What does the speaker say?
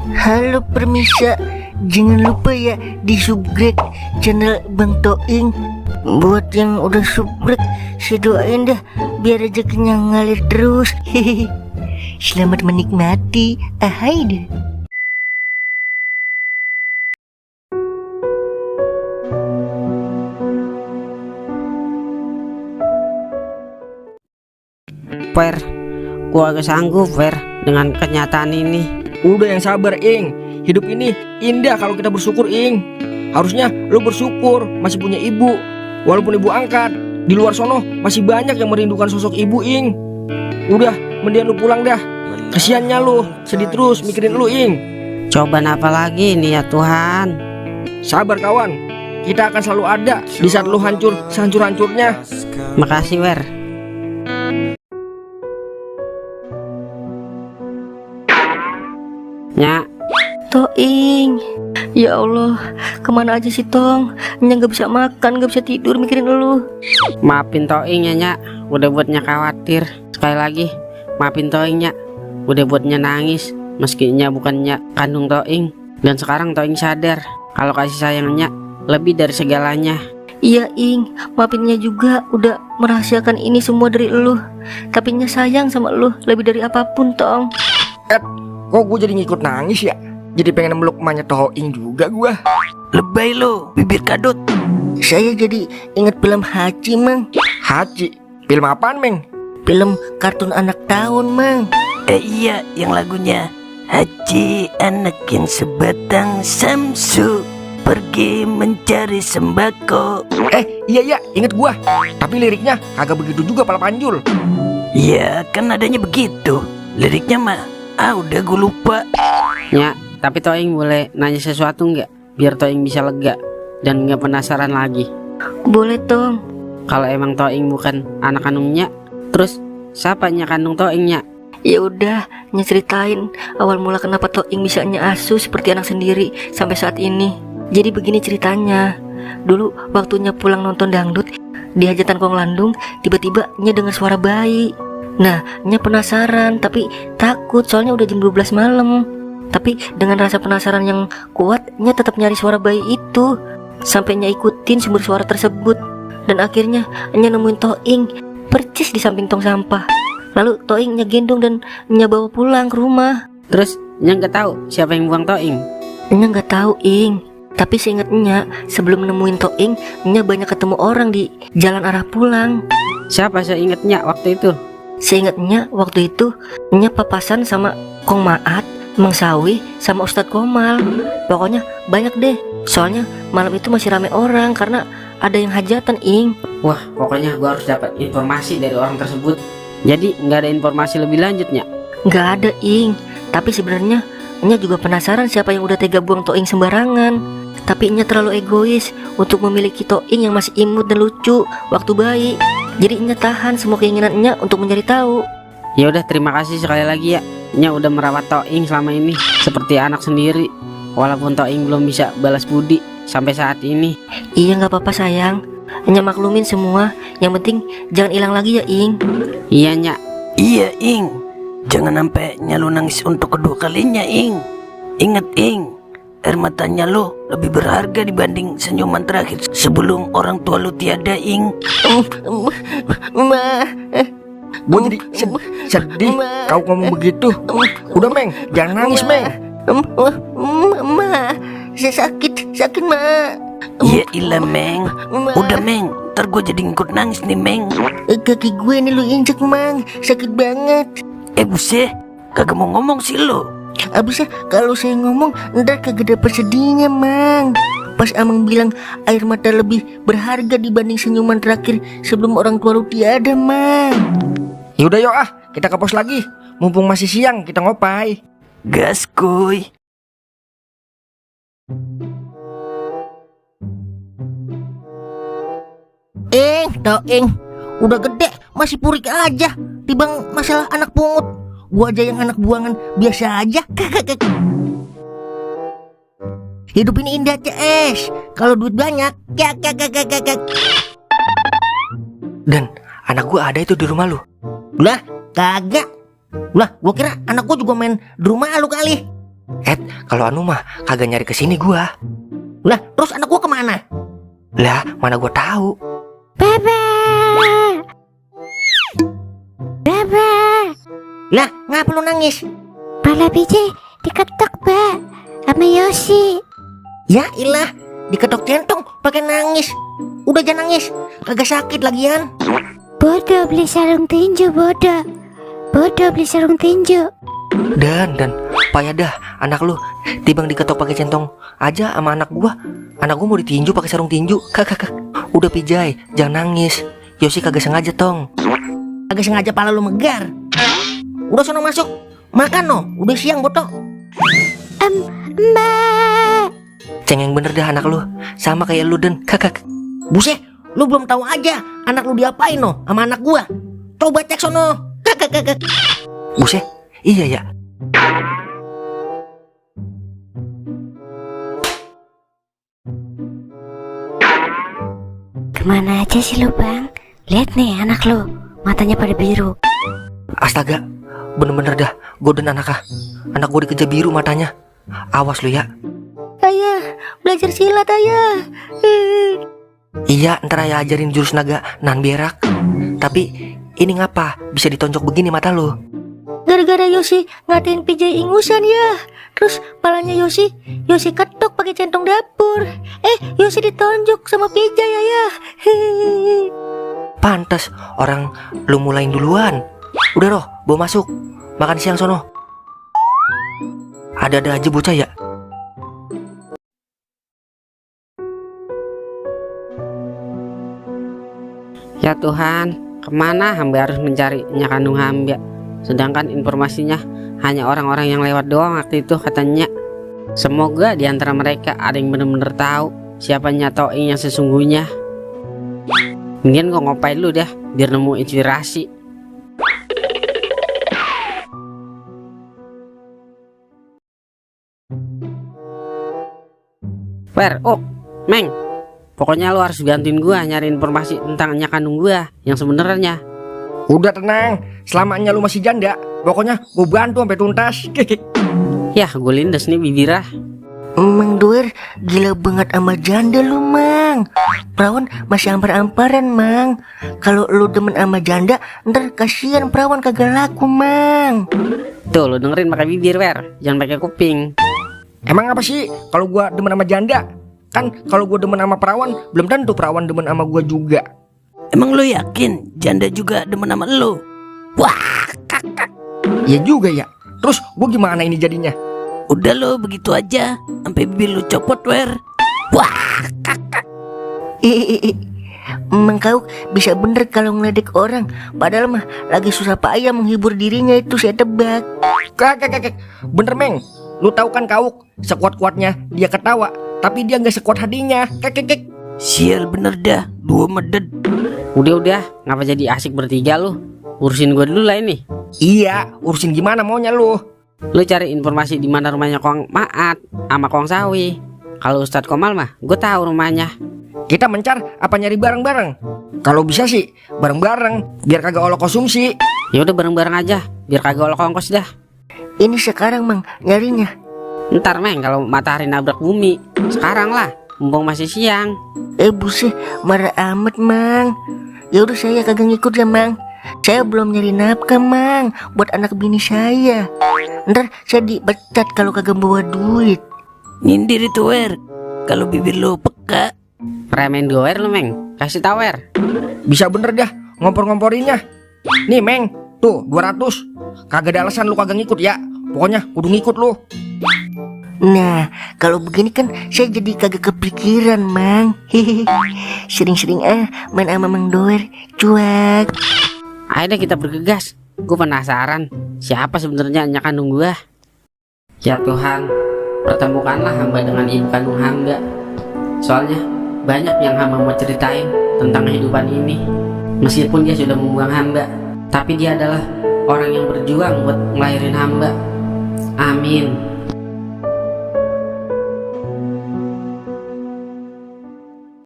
Halo permisa, jangan lupa ya di subscribe channel Bang Toing. Buat yang udah subscribe, saya doain dah biar rezekinya ngalir terus. Hehehe. Selamat menikmati. Ahai deh. Fer, gua agak sanggup Fer dengan kenyataan ini. Udah yang sabar Ing. Hidup ini indah kalau kita bersyukur Ing. Harusnya lu bersyukur masih punya ibu. Walaupun ibu angkat, di luar sono masih banyak yang merindukan sosok ibu Ing. Udah, mendingan lu pulang dah. Kesiannya lu, sedih terus mikirin lu Ing. Cobaan apa lagi nih ya Tuhan? Sabar kawan, kita akan selalu ada di saat lu hancur sehancur-hancurnya. Makasih Fer. Nya, Toing, ya Allah, kemana aja sih Tong? Nya gak bisa makan, gak bisa tidur mikirin lu. maafin Toing ya Nya, udah buatnya khawatir. Sekali lagi, maafin Toing Nya, udah buatnya nangis. Meski Nya bukannya kandung Toing. Dan sekarang Toing sadar kalau kasih sayangnya lebih dari segalanya. Iya Ing, maafinnya juga udah merahasiakan ini semua dari lu. Tapi Nya sayang sama lu lebih dari apapun Tong. Kok gue jadi ngikut nangis ya? Jadi pengen meluk emaknya Toing juga gua. Lebay lu, bibir kadut. Saya jadi inget film Haji Mang. Haji, film apaan Meng? Film kartun anak tahun Mang. Iya, yang lagunya Haji anak yang sebatang samsu pergi mencari sembako. Iya inget gua. Tapi liriknya kagak begitu juga pala panjul. Ya kan adanya begitu. Liriknya mah udah gue lupa. Nya, tapi Toing boleh nanya sesuatu nggak? Biar Toing bisa lega dan nggak penasaran lagi. Boleh Tong. Kalau emang Toing bukan anak kandungnya, terus siapa Nya kandung Toing Nya? Ya udah, Nya ceritain awal mula kenapa Toing bisa Nya asuh seperti anak sendiri sampai saat ini. Jadi begini ceritanya. Dulu waktunya pulang nonton dangdut di hajatan Kong Landung, tiba-tiba Nya dengar suara bayi. Nah, Nya penasaran tapi takut soalnya udah jam 12 malam. Tapi dengan rasa penasaran yang kuat, Nya tetap nyari suara bayi itu. Sampai Nya ikutin sumber suara tersebut. Dan akhirnya Nya nemuin Toing percis di samping tong sampah. Lalu Toing Nya gendong dan Nya bawa pulang ke rumah. Terus Nya nggak tahu siapa yang buang Toing? Nya nggak tahu Ing. Tapi seingat Nya sebelum nemuin Toing, Nya banyak ketemu orang di jalan arah pulang. Siapa seingatnya waktu itu? Seingatnya waktu itu Nya papasan sama Kong Maat, Mang Sawi, sama Ustadz Komal. Pokoknya banyak deh. Soalnya malam itu masih rame orang karena ada yang hajatan Ing. Wah, pokoknya gua harus dapat informasi dari orang tersebut. Jadi nggak ada informasi lebih lanjutnya? Nggak ada Ing. Tapi sebenarnya Nya juga penasaran siapa yang udah tega buang Toing sembarangan. Tapi Nya terlalu egois untuk memiliki Toing yang masih imut dan lucu waktu bayi. Jadi Nya tahan semua keinginan Nya untuk mencari tahu. Ya udah, terima kasih sekali lagi ya. Nya udah merawat Toing selama ini seperti anak sendiri. Walaupun Toing belum bisa balas budi sampai saat ini. Iya nggak apa-apa sayang. Nya maklumin semua. Yang penting jangan hilang lagi ya Ing. Iya Nya. Iya Ing, jangan sampai lu nangis untuk kedua kalinya Ing. Ingat Ing, air matanya lo lebih berharga dibanding senyuman terakhir sebelum orang tua lo tiada Ing. Ma. Gue jadi sedih kau ngomong begitu. Udah Meng, jangan nangis Meng. Ma, saya sakit Ma. Ya ilah Meng, udah Meng, ntar gue jadi ngikut nangis nih Meng. Kaki gue nih lu injek Mang, sakit banget. Buset, kagak mau ngomong sih lo. Abisnya kalau saya ngomong ntar kagak dapet sedihnya Mang. Pas Amang bilang air mata lebih berharga dibanding senyuman terakhir sebelum orang tua lu tiada Mang. Yaudah yuk kita ke pos lagi. Mumpung masih siang kita ngopai. Gas kuy. Toing, udah gede masih purik aja. Tibang masalah anak pungut. Gua aja yang anak buangan biasa aja. Hidup ini indah CS. Kalau duit banyak. Dan anak gua ada itu di rumah lu. Lah, kagak. Lah, gua kira anak gua juga main di rumah lu kali. Kalau anu mah kagak nyari kesini gua. Lah, terus anak gua kemana? Lah, mana gua tahu. Bebe. Bebe. Lah, ngapa lu nangis? Pala biji diketok, Mbak. Sama Yosi. Ya ilah, diketok centong pakai nangis. Udah jangan nangis, kagak sakit lagian. Bodoh beli sarung tinju, bodoh. Bodoh beli sarung tinju. Dan payah dah anak lu tibang diketok pakai centong aja sama anak gua. Anak gua mau ditinju pakai sarung tinju. Kak. Udah Pijay, jangan nangis. Yosi kagak sengaja tong. Kagak sengaja pala lu megar. Udah sono masuk, makan no, udah siang botok. Mbak. Cengeng bener dah anak lu, sama kayak lu Den. Kak. Buset, lu belum tahu aja anak lu diapain no sama anak gua. Coba cek sono. Kak. Buset, iya ya. Kemana aja sih lu, Bang? Lihat nih anak lu, matanya pada biru. Astaga, bener-bener dah goden anak gua dikejar biru matanya. Awas lu ya. Ayah, belajar silat ayah. Iya, ntar ayah ajarin jurus naga nan berak. Tapi ini ngapa bisa ditonjok begini mata lu? Gara-gara Yosi ngatain PJ ingusan ya. Terus palanya Yosi ketok pakai centong dapur. Yosi ditonjok sama PJ ayah. Pantes orang lu mulain duluan. Udah roh, bawa masuk. Makan siang sono. Ada-ada aja bocah ya. Ya Tuhan, kemana hamba harus mencari nyak kandung hamba? Sedangkan informasinya hanya orang-orang yang lewat doang waktu itu katanya. Semoga di antara mereka ada yang benar-benar tahu siapa Toing yang sesungguhnya. Mungkin gue ngopain lu dah biar nemu inspirasi. Meng, pokoknya lu harus gantiin gua nyari informasi tentang nyak kandung gua yang sebenarnya. Udah tenang, selamanya lu masih janda. Pokoknya gua bantu sampai tuntas. Yah, gue lindes nih bibirah. Mang Doer gila banget sama janda lu, Mang. Perawan masih ampar-amparan, Mang. Kalau lu demen sama janda, ntar kasihan perawan kagak laku, Mang. Tuh, lu dengerin pakai bibir, jangan pakai kuping. Emang apa sih kalau gua demen sama janda? Kan kalau gua demen sama perawan, belum tentu perawan demen sama gua juga. Emang lu yakin janda juga demen sama lu? Wah, kakak. Ya juga ya. Terus gua gimana ini jadinya? Udah lo begitu aja, sampai bibir lu copot, Wah, kakak. Emang kau bisa bener kalau ngeledek orang. Padahal mah lagi susah payah menghibur dirinya itu saya tebak. Kakak. Bener Meng. Lu tahu kan Kauk, sekuat-kuatnya dia ketawa, tapi dia nggak sekuat hatinya. Kakek. Sial bener dah, dua meded. Udah, ngapa jadi asik bertiga lu? Urusin gue dulu lah ini. Iya, urusin gimana maunya lu? Lu cari informasi di mana rumahnya Kong Maat sama Kong Sawi. Kalau Ustadz Komal mah, gue tahu rumahnya. Kita mencar apa nyari bareng-bareng? Kalau bisa sih bareng-bareng, biar kagak olok konsumsi. Ya udah bareng-bareng aja, biar kagak olok ongkos dah. Ini sekarang, Mang, nyarinya. Ntar Meng kalau matahari nabrak bumi. Sekarang lah, mumpung masih siang. Buset, marah amat, Mang. Ya udah saya kagak ngikut ya, Mang. Saya belum nyari nafkah, Mang, buat anak bini saya. Ntar saya dipecat kalau kagak bawa duit. Nyindir itu, kalau bibir lu peka. Premen goer lu, Meng. Kasih tau, Bisa bener dah ngompor-ngomporinnya. Nih Meng, tuh 200. Kagak ada alasan lu kagak ngikut ya. Pokoknya kudu ngikut lu. Nah, kalau begini kan saya jadi kagak kepikiran, Mang. Sering-sering main sama Mang Doer, cuek. Ayo deh kita bergegas. Gue penasaran siapa sebenarnya anak kandung gue. Ya Tuhan, pertemukanlah hamba dengan ibu kandung hamba. Soalnya banyak yang hamba mau ceritain tentang kehidupan ini. Meskipun dia sudah membuang hamba, tapi dia adalah orang yang berjuang buat ngelahirin hamba. Amin.